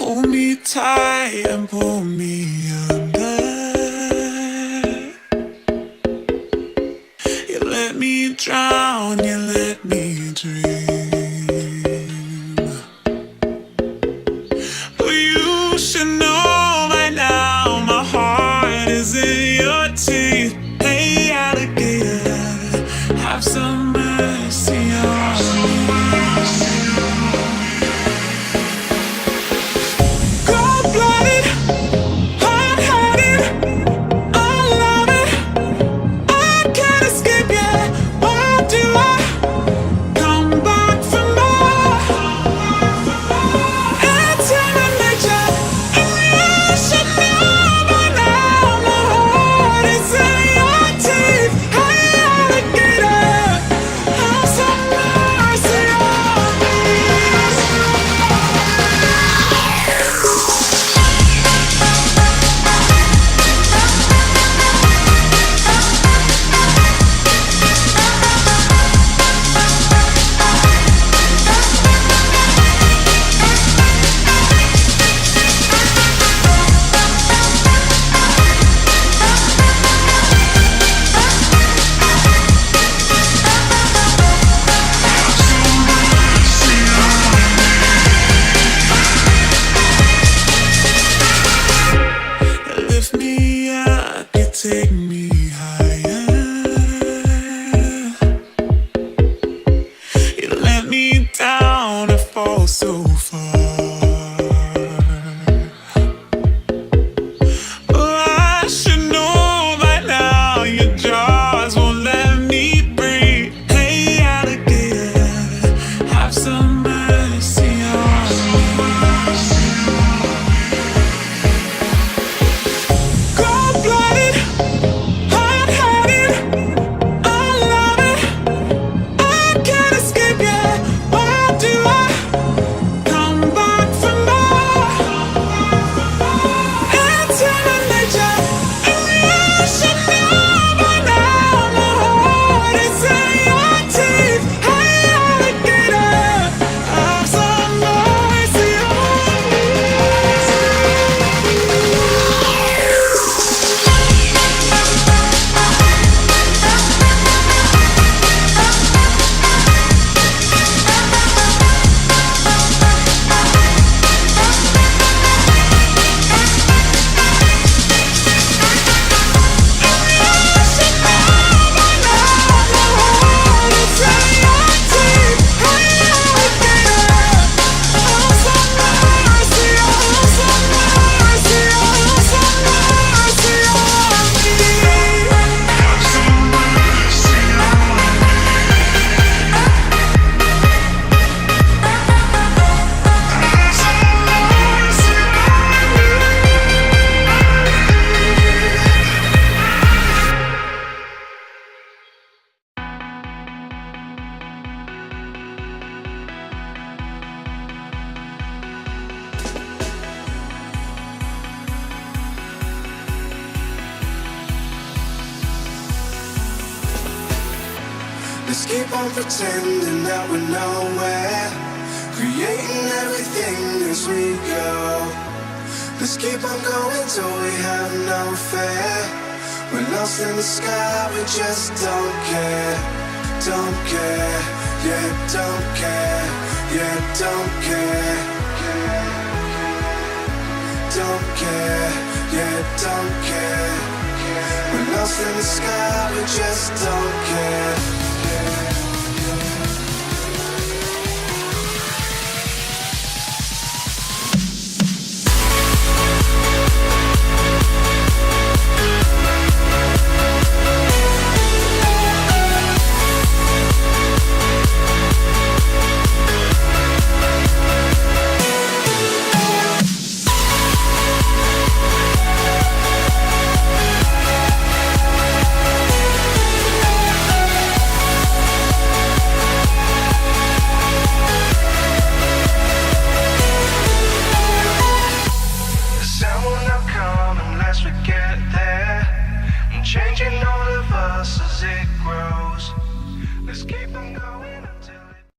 Hold me tight and pull me under. You let me drown, you let me dream. But you should know by now my heart is in your teeth. Hey alligator, have some mercy on me. Cold-blooded, hard-hearted, I love it. I can't escape you. Why do I come back for more? It's human nature, and you should know by now my heart is in your teeth. Hey alligator, have some mercy on me. You lift me up, you take me higher. You let me down, I fall so far. Oh, I should know by now your jaws won't let me breathe. Hey alligator, have some mercy on me. Cold-blooded, hard-hearted, I love it. I can't escape you. Why do I come back for more? It's human nature, and you should know by now my heart is in your teeth. Hey alligator, have some mercy on me. Let's keep on pretending that we're nowhere, creating everything as we go. Let's keep on going till we have no fear. We're lost in the sky, we just don't care. Don't care, yeah, don't care, yeah, don't care. Don't care, yeah, don't care. We're lost in the sky, we just don't care.